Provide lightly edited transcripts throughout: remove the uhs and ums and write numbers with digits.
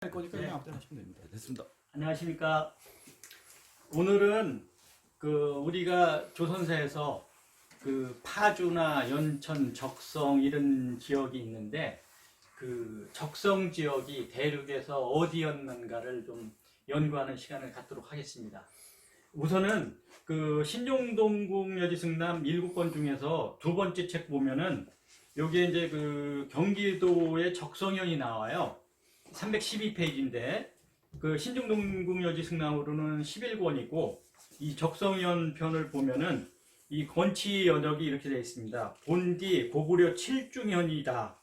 할 거니까 네. 그냥 아무 때나 하시면 됩니다. 됐습니다. 안녕하십니까. 오늘은 우리가 조선사에서 파주나 연천, 적성 이런 지역이 있는데 적성 지역이 대륙에서 어디였는가를 좀 연구하는 시간을 갖도록 하겠습니다. 우선은 신용동궁 여지승남 7권 중에서 두 번째 책 보면은 여기에 이제 경기도의 적성현이 나와요. 312페이지인데 신중동궁 여지승남으로는 11권이고 이 적성현 편을 보면은 이 건치 연역이 이렇게 되어 있습니다. 본디 고구려 칠중현이다.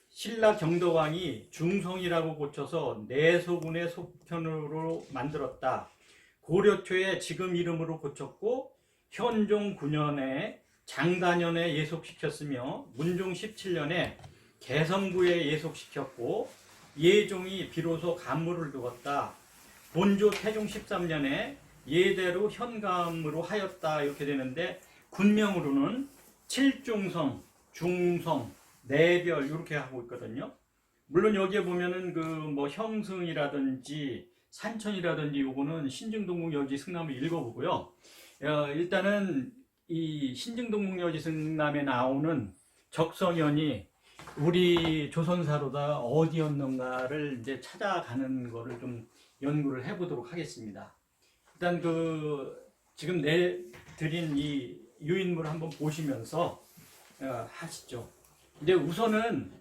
신라 경덕왕이 중성이라고 고쳐서 내소군의 속편으로 만들었다. 고려 초에 지금 이름으로 고쳤고 현종 9년에 장단현에 예속시켰으며 문종 17년에 개성구에 예속시켰고 예종이 비로소 간무를 두었다. 본조 태종 13년에 예대로 현감으로 하였다. 이렇게 되는데 군명으로는 칠중성, 중성, 내별 이렇게 하고 있거든요. 물론 여기에 보면은 형승이라든지 산천이라든지 요거는 신증동궁 여지승남을 읽어보고요. 일단은 이 신증동궁 여지승남에 나오는 적성현이 우리 조선사로다 어디였는가를 이제 찾아가는 거를 좀 연구를 해보도록 하겠습니다. 일단 지금 내드린 이 유인물 한번 보시면서 하시죠. 근데 우선은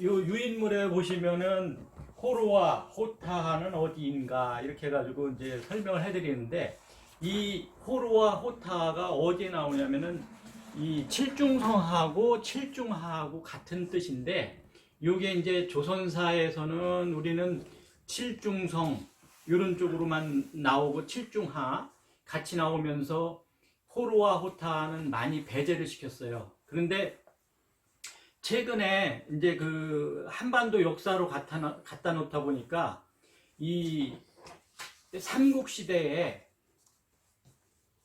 요 유인물에 보시면은 호로와 호타하는 어디인가 이렇게 해가지고 이제 설명을 해드리는데 이 호로와 호타가 어디에 나오냐면은 이 칠중성하고 칠중하하고 같은 뜻인데 이게 이제 조선사에서는 우리는 칠중성 이런 쪽으로만 나오고 칠중하 같이 나오면서 호로와 호타는 많이 배제를 시켰어요. 그런데 최근에 이제 한반도 역사로 갖다 놓다 보니까 이 삼국시대에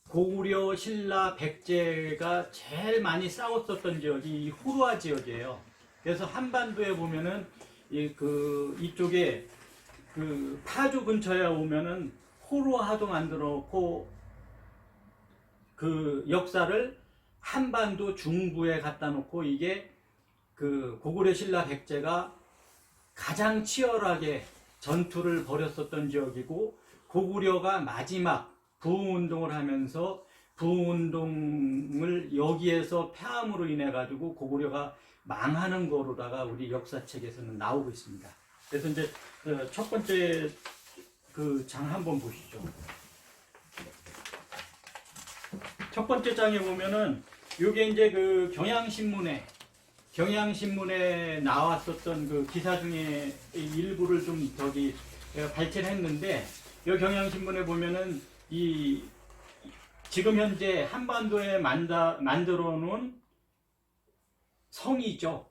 고구려, 신라, 백제가 제일 많이 싸웠었던 지역이 이 후루아 지역이에요. 그래서 한반도에 보면은 이쪽에 파주 근처에 오면은 호루아도 만들어 놓고 역사를 한반도 중부에 갖다 놓고 이게 고구려, 신라, 백제가 가장 치열하게 전투를 벌였었던 지역이고 고구려가 마지막 부흥운동을 하면서 부흥운동을 여기에서 폐함으로 인해 가지고 고구려가 망하는 거로다가 우리 역사책에서는 나오고 있습니다. 그래서 이제 첫 번째 장 한번 보시죠. 첫 번째 장에 보면은 이게 이제 경향신문에 나왔었던 기사 중에 일부를 좀 발췌를 했는데 이 경향신문에 보면은 지금 현재 한반도에 만들어 놓은 성이죠.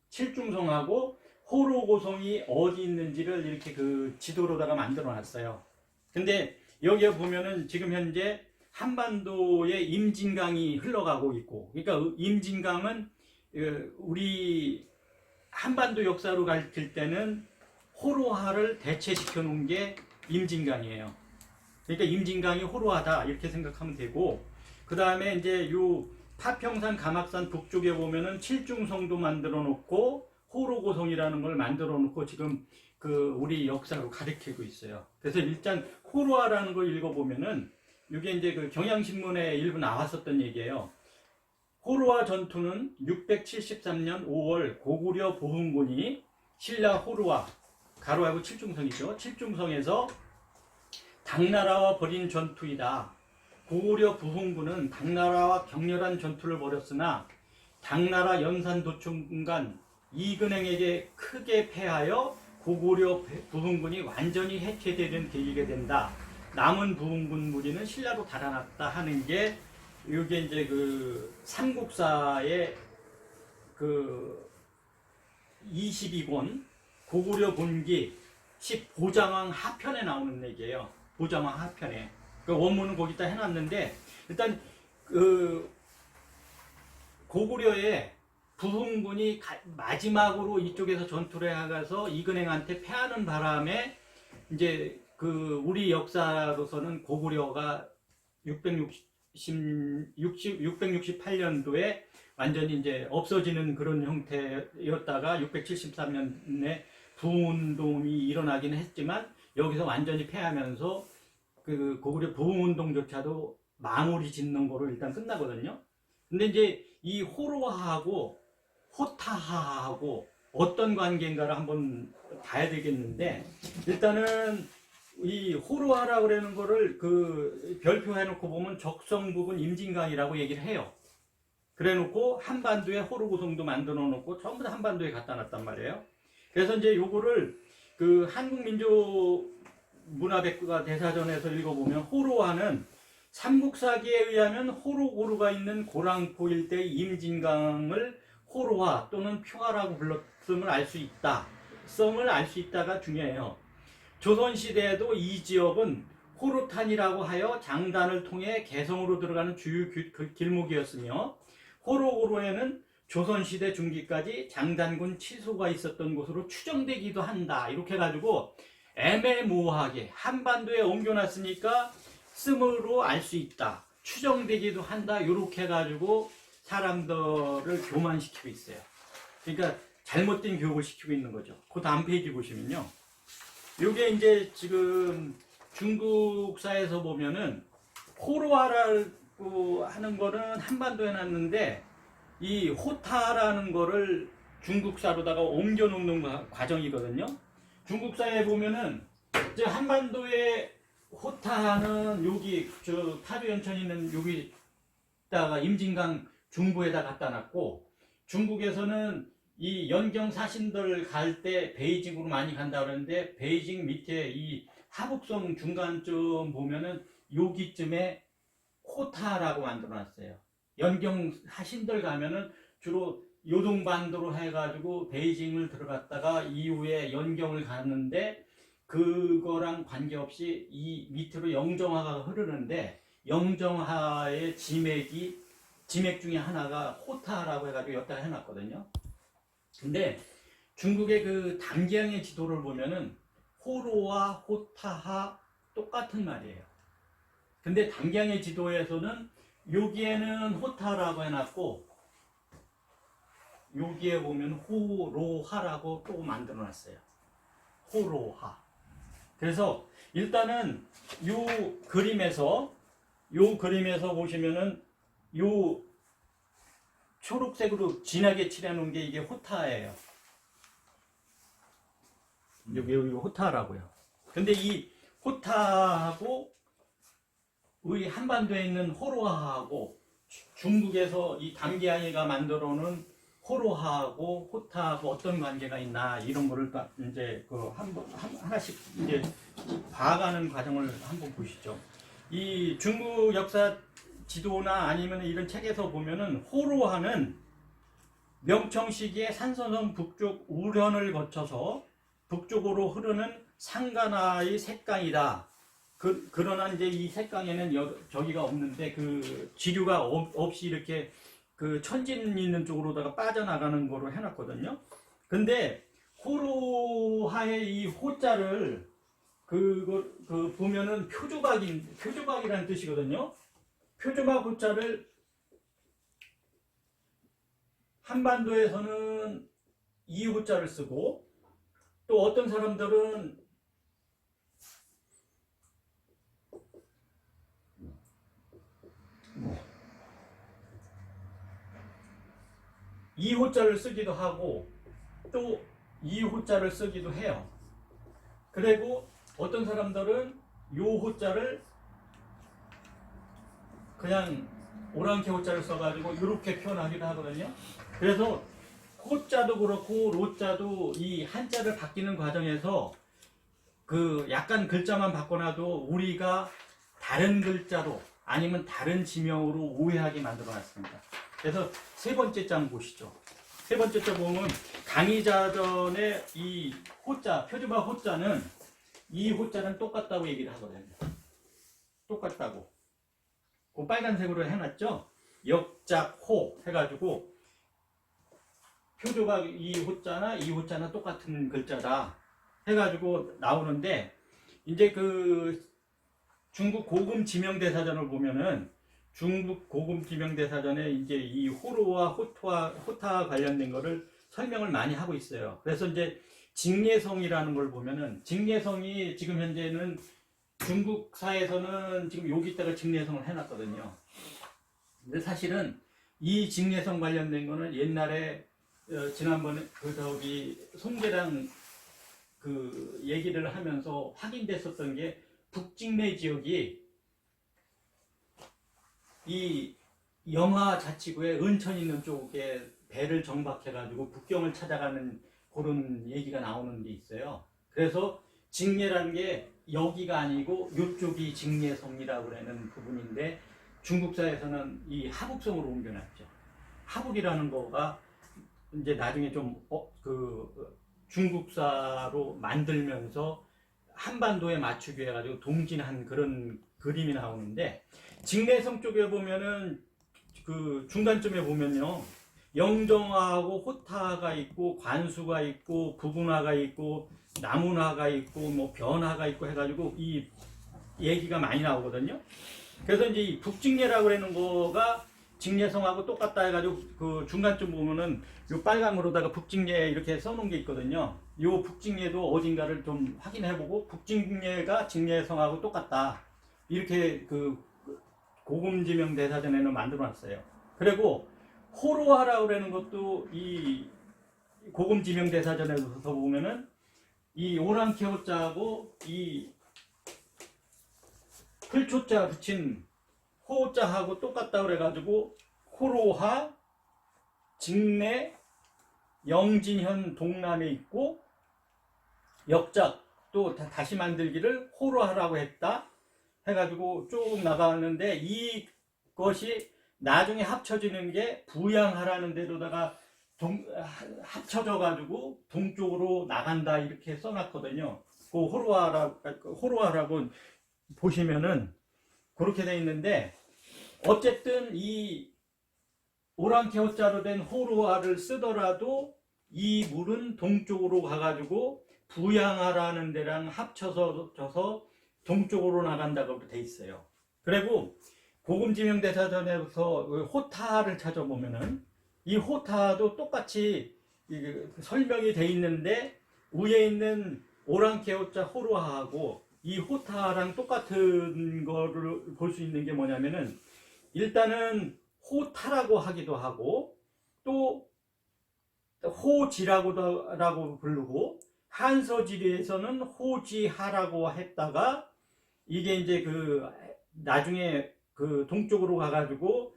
칠중성하고 호로고성이 어디 있는지를 이렇게 지도로다가 만들어 놨어요. 근데 여기에 보면은 지금 현재 한반도에 임진강이 흘러가고 있고, 그러니까 임진강은 우리 한반도 역사로 가르칠 때는 호로하를 대체시켜 놓은 게 임진강이에요. 그러니까 임진강이 호로하다 이렇게 생각하면 되고, 그 다음에 이제 요 파평산, 가막산 북쪽에 보면은 칠중성도 만들어 놓고 호로고성이라는 걸 만들어 놓고 지금 우리 역사로 가르치고 있어요. 그래서 일단 호로하라는 걸 읽어보면은 이게 이제 경향신문에 일부 나왔었던 얘기예요. 호로하 전투는 673년 5월 고구려 보흥군이 신라 호로하 가로하고 칠중성이죠. 칠중성에서 당나라와 벌인 전투이다. 고구려 부흥군은 당나라와 격렬한 전투를 벌였으나 당나라 연산도충간 이근행에게 크게 패하여 고구려 부흥군이 완전히 해체되는 계기가 된다. 남은 부흥군 무리는 신라로 달아났다 하는 게 이게 이제 삼국사의 22권 고구려 본기 10보장왕 하편에 나오는 얘기예요. 보장왕 하편에. 원문은 거기다 해놨는데 일단 고구려의 부흥군이 마지막으로 이쪽에서 전투를 해가서 이근행한테 패하는 바람에 이제 그 우리 역사로서는 고구려가 668년도에 완전히 이제 없어지는 그런 형태였다가 673년에 부흥운동이 일어나긴 했지만 여기서 완전히 패하면서 그 고구려 부흥운동조차도 마무리 짓는 거로 일단 끝나거든요. 근데 이제 이 호로하하고 호타하하고 어떤 관계인가를 한번 봐야 되겠는데, 일단은 이 호로하라고 그러는 거를 그 별표해 놓고 보면 적성부분 임진강이라고 얘기를 해요. 그래 놓고 한반도에 호로구성도 만들어 놓고 전부 다 한반도에 갖다 놨단 말이에요. 그래서 이제 요거를 그 한국민족문화백과 대사전에서 읽어보면 호로하는 삼국사기에 의하면 호로고루가 있는 고랑포 일대의 임진강을 호로하 또는 표하라고 불렀음을 알 수 있다. 썸을 알 수 있다가 중요해요. 조선시대에도 이 지역은 호로탄이라고 하여 장단을 통해 개성으로 들어가는 주요 길목이었으며 호로고루에는 조선시대 중기까지 장단군 치소가 있었던 곳으로 추정되기도 한다. 이렇게 해가지고 애매모호하게 한반도에 옮겨놨으니까 씀으로 알 수 있다. 추정되기도 한다. 이렇게 해가지고 사람들을 교만시키고 있어요. 그러니까 잘못된 교육을 시키고 있는 거죠. 그 다음 페이지 보시면요. 이게 이제 지금 중국사에서 보면은 호로하라고 하는 거는 한반도에 놨는데 이 호타라는 거를 중국사로다가 옮겨 놓는 과정이거든요. 중국사에 보면은 이제 한반도에 호타는 여기 저 파주연천에 있는 여기다가 임진강 중부에다 갖다 놨고, 중국에서는 이 연경 사신들 갈 때 베이징으로 많이 간다 그러는데 베이징 밑에 이 하북성 중간쯤 보면은 여기쯤에 호타라고 만들어 놨어요. 연경 사신들 가면은 주로 요동반도로 해가지고 베이징을 들어갔다가 이후에 연경을 갔는데 그거랑 관계없이 이 밑으로 영정하가 흐르는데 영정하의 지맥 중에 하나가 호타라고 해가지고 여기다 해놨거든요. 근데 중국의 그 담기항의 지도를 보면은 호로와 호타하 똑같은 말이에요. 근데 담기항의 지도에서는 여기에는 호타라고 해놨고 여기에 보면 호로하라고 또 만들어 놨어요. 호로하. 그래서 일단은 요 그림에서 보시면은 요 초록색으로 진하게 칠해놓은 게 이게 호타예요. 여기 호타라고요. 근데 이 호타하고 우리 한반도에 있는 호로하하고 중국에서 이 담기항이가 만들어놓은 호로하하고 호타하고 어떤 관계가 있나 이런 거를 이제 그 하나씩 이제 봐가는 과정을 한번 보시죠. 이 중국 역사 지도나 아니면 이런 책에서 보면은 호로하는 명청 시기에 산선성 북쪽 우련을 거쳐서 북쪽으로 흐르는 상가나의 셋강이다. 그러나 이제 이 셋강에는 저기가 없는데 그 지류가 없이 이렇게 그 천진 있는 쪽으로다가 빠져나가는 거로 해놨거든요. 근데 호로하의 이 호자를 그 보면은 표조박이라는 뜻이거든요. 표조박 호자를 한반도에서는 이 호자를 쓰고 또 어떤 사람들은 이 호자를 쓰기도 하고 또 이 호자를 쓰기도 해요. 그리고 어떤 사람들은 요 호자를 그냥 오랑캐 호자를 써가지고 이렇게 표현하기도 하거든요. 그래서 호자도 그렇고 로자도 이 한자를 바뀌는 과정에서 그 약간 글자만 바꿔놔도 우리가 다른 글자로 아니면 다른 지명으로 오해하게 만들어놨습니다. 그래서 세 번째 장 보시죠. 세 번째 장 보면 강의자전의 이 호자, 표주박 호자는 이 호자는 똑같다고 얘기를 하거든요. 똑같다고. 그 빨간색으로 해놨죠. 역작호 해가지고 표조가 이 호자나 이 호자나 똑같은 글자다 해가지고 나오는데, 이제 그 중국 고금 지명대사전을 보면은 중국 고금 지명대사전에 이제 이 호로와 호타 관련된 거를 설명을 많이 하고 있어요. 그래서 이제 직례성이라는 걸 보면은, 직례성이 지금 현재는 중국사에서는 지금 여기다가 직례성을 해놨거든요. 근데 사실은 이 직례성 관련된 거는 옛날에 지난번에 송계랑 그 얘기를 하면서 확인됐었던 게, 북직내 지역이 이 영하 자치구의 은천 있는 쪽에 배를 정박해가지고 북경을 찾아가는 그런 얘기가 나오는 게 있어요. 그래서 직례라는 게 여기가 아니고 이쪽이 직례성이라고 하는 부분인데, 중국사에서는 이 하북성으로 옮겨놨죠. 하북이라는 거가 이제 나중에 좀 중국사로 만들면서 한반도에 맞추기 해가지고 동진한 그런 그림이 나오는데, 직례성 쪽에 보면은 그 중간쯤에 보면요, 영정화하고 호타가 있고 관수가 있고 부군화가 있고 나문화가 있고 뭐 변화가 있고 해가지고 이 얘기가 많이 나오거든요. 그래서 이제 이 북직례라고 하는 거가 직례성하고 똑같다 해가지고 그 중간쯤 보면은 요 빨강으로다가 북직례 이렇게 써놓은 게 있거든요. 요 북직례도 어딘가를 좀 확인해보고, 북직례가 직례성하고 똑같다 이렇게 그 고금지명 대사전에는 만들어놨어요. 그리고 호로하라고 하는 것도 이 고금지명 대사전에서 보면은 이 오랑캐호자하고 이 풀초자 붙인 호자하고 똑같다 그래가지고 호로하, 직내, 영진현 동남에 있고, 역작 또 다시 만들기를 호로하라고 했다 해가지고 쭉 나가는데, 이것이 나중에 합쳐지는 게 부양하라는 데로다가 합쳐져 가지고 동쪽으로 나간다 이렇게 써놨거든요. 그 호로하라고 보시면은 그렇게 돼 있는데, 어쨌든 이 오랑캐호자로 된 호로하를 쓰더라도 이 물은 동쪽으로 가가지고 부양하라는 데랑 합쳐서 동쪽으로 나간다고 돼 있어요. 그리고 고금지명대사전에서 호타를 찾아보면은 이 호타도 똑같이 설명이 돼 있는데, 위에 있는 오랑캐호자 호로하하고 이 호타랑 똑같은 거를 볼 수 있는 게 뭐냐면은, 일단은 호타라고 하기도 하고 또 호지라고 부르고, 한서지리에서는 호지하라고 했다가 이게 이제 그 나중에 그 동쪽으로 가가지고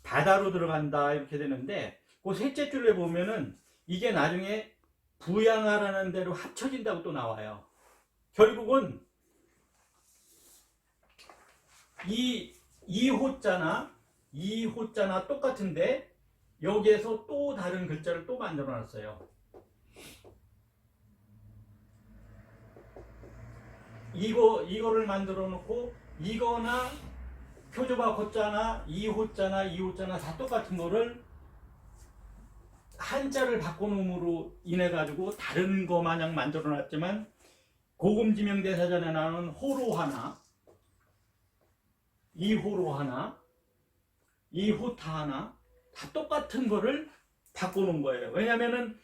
바다로 들어간다 이렇게 되는데, 그 셋째 줄에 보면은 이게 나중에 부양하라는 대로 합쳐진다고 또 나와요. 결국은 이 호자나 똑같은데 여기에서 또 다른 글자를 또 만들어 놨어요. 이거를 만들어 놓고, 이거나 표조바 호자나 이 호자나 다 똑같은 거를 한자를 바꿔놓음으로 인해 가지고 다른 거 마냥 만들어 놨지만, 고금지명대사전에 나오는 호로하나 이 호로하나 이 호타하나 다 똑같은 거를 바꿔놓은 거예요. 왜냐면은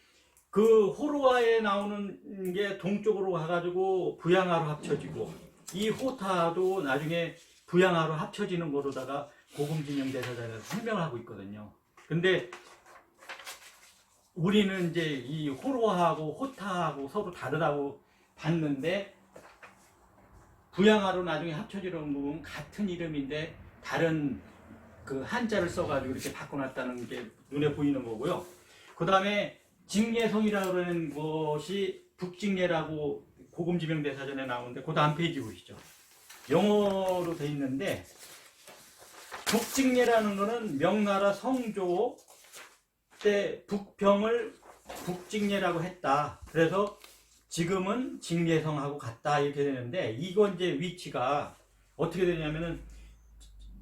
그 호로하에 나오는 게 동쪽으로 가가지고 부양하로 합쳐지고, 이 호타도 나중에 부양하로 합쳐지는 거로다가 고금지명대사전에서 설명을 하고 있거든요. 근데 우리는 이제 이 호로하고 호타하고 서로 다르다고 봤는데, 부양하로 나중에 합쳐지는 부분 같은 이름인데 다른 그 한자를 써가지고 이렇게 바꿔놨다는 게 눈에 보이는 거고요. 그 다음에 직례성이라고 하는 것이 북직례라고 고금지명대사전에 나오는데, 그 다음 페이지 보시죠. 영어로 돼 있는데, 북직례라는 거는 명나라 성조 때 북평을 북직례라고 했다. 그래서 지금은 직례성하고 같다 이렇게 되는데, 이건 이제 위치가 어떻게 되냐면은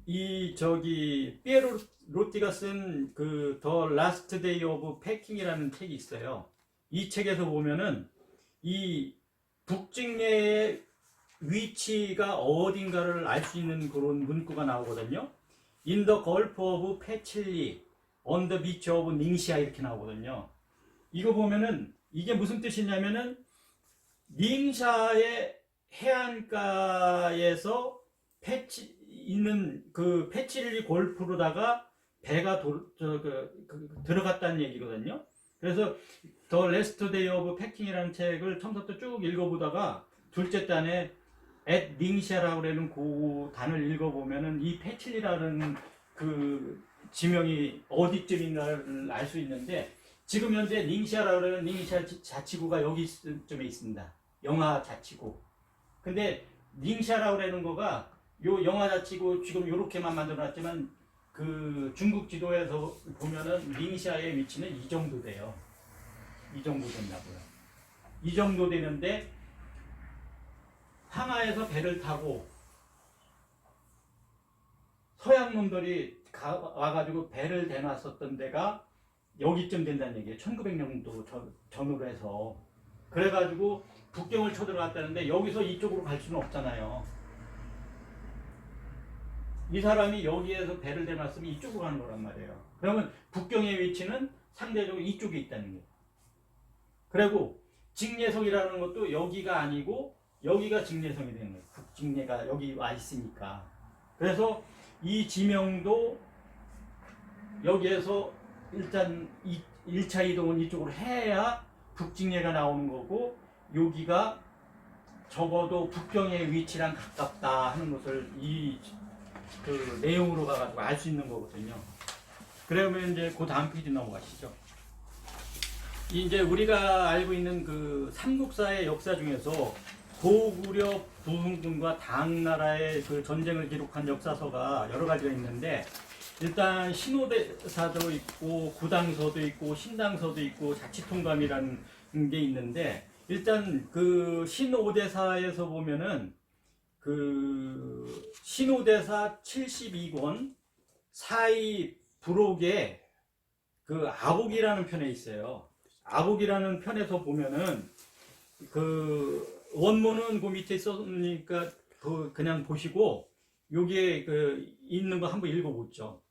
이 저기 피에로 로티가 쓴 그 더 라스트 데이 오브 패킹이라는 책이 있어요. 이 책에서 보면은 이 북직내의 위치가 어딘가를 알 수 있는 그런 문구가 나오거든요. In the Gulf of Pechili, on the beach of 닝시아 이렇게 나오거든요. 이거 보면은 이게 무슨 뜻이냐면은 닝샤의 해안가에서 있는 그 페치릴리 골프로다가 배가 들어갔다는 얘기거든요. 그래서 더 레스트 데이 오브 패킹이라는 책을 처음부터 쭉 읽어보다가 둘째 단에 at 닝샤라고 그러는 그 단을 읽어보면은 이 페칠리라는 그 지명이 어디쯤인가를 알 수 있는데, 지금 현재 닝샤라고 그러는 닝샤 자치구가 여기쯤에 있습니다. 영하 자치구. 근데 닝샤라고 그러는 거가 요 영하 자치구 지금 요렇게만 만들어놨지만 그 중국 지도에서 보면은 닝샤의 위치는 이 정도 돼요. 이 정도 된다고요. 이 정도 되는데 항아에서 배를 타고 서양 놈들이 와가지고 배를 대놨었던 데가 여기쯤 된다는 얘기예요. 1900년도 전후로 해서. 그래가지고 북경을 쳐들어갔다는데 여기서 이쪽으로 갈 수는 없잖아요. 이 사람이 여기에서 배를 대놨으면 이쪽으로 가는 거란 말이에요. 그러면 북경의 위치는 상대적으로 이쪽에 있다는 거예요. 그리고 직례성이라는 것도 여기가 아니고 여기가 직례성이 되는 거예요. 북직례가 여기 와 있으니까. 그래서 이 지명도 여기에서 일단 1차 이동은 이쪽으로 해야 북직례가 나오는 거고, 여기가 적어도 북경의 위치랑 가깝다 하는 것을 이 그 내용으로 가가지고 알 수 있는 거거든요. 그러면 이제 그 다음 페이지 넘어가시죠. 이제 우리가 알고 있는 그 삼국사의 역사 중에서 고구려 부흥군과 당나라의 그 전쟁을 기록한 역사서가 여러 가지가 있는데, 일단 신오대사도 있고 구당서도 있고 신당서도 있고 자치통감이라는 게 있는데, 일단 그 신오대사에서 보면은 그 신오대사 72권 사이 부록에 그 아복이라는 편에 있어요. 아복이라는 편에서 보면은 그 원문은 그 밑에 있으니까 그냥 보시고 여기에 그 있는 거 한번 읽어보죠.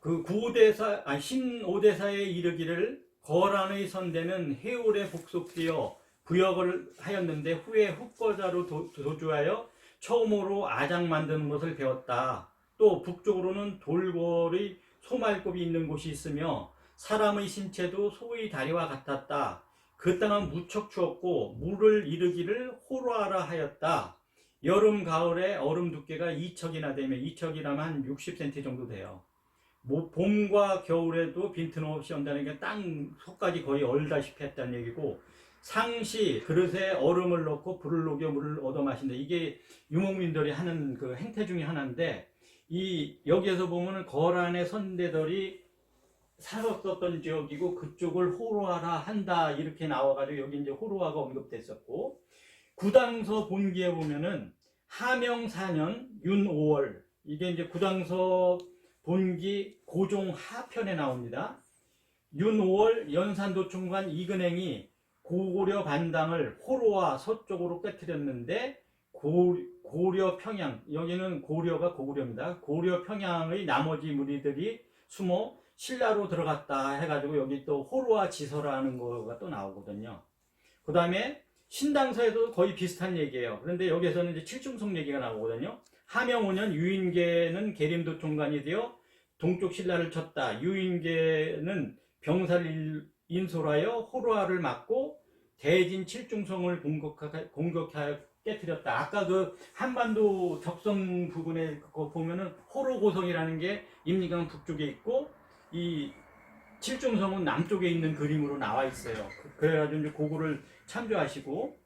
그 구오대사 신오대사에 이르기를 거란의 선대는 해올에 복속되어 부역을 하였는데 후에 흑거자로 도주하여 처음으로 아장 만드는 것을 배웠다. 또 북쪽으로는 돌궐의 소말급이 있는 곳이 있으며 사람의 신체도 소의 다리와 같았다. 그 땅은 무척 추웠고 물을 이르기를 호로하라 하였다. 여름 가을에 얼음 두께가 2척이나 되면 2척이라면 한 60cm 정도 돼요. 봄과 겨울에도 빈틈없이 온다는 게 땅 속까지 거의 얼다시피 했다는 얘기고, 상시 그릇에 얼음을 넣고 불을 녹여 물을 얻어 마신다. 이게 유목민들이 하는 그 행태 중에 하나인데, 이 여기에서 보면은 거란의 선대들이 살았었던 지역이고 그쪽을 호로하라 한다 이렇게 나와가지고 여기 이제 호로하가 언급됐었고, 구당서 본기에 보면은 하명 4년 윤 5월 이게 이제 구당서 본기 고종 하편에 나옵니다. 윤 5월 연산도충관 이근행이 고구려 반당을 호로와 서쪽으로 깨뜨렸는데 고려 평양, 여기는 고려가 고구려입니다. 고려 평양의 나머지 무리들이 숨어 신라로 들어갔다 해가지고 여기 또 호로와 지서라는 거가 또 나오거든요. 그 다음에 신당서에도 거의 비슷한 얘기예요. 그런데 여기에서는 이제 칠중성 얘기가 나오거든요. 하명 5년 유인계는 계림도 총관이 되어 동쪽 신라를 쳤다. 유인계는 병사를 인솔하여 호로아를 막고 대진 칠중성을 공격하여 깨뜨렸다. 아까 그 한반도 적성 부분에 그거 보면은 호로고성이라는 게 임리강 북쪽에 있고 이 칠중성은 남쪽에 있는 그림으로 나와 있어요. 그래가지고 이제 그거를 참조하시고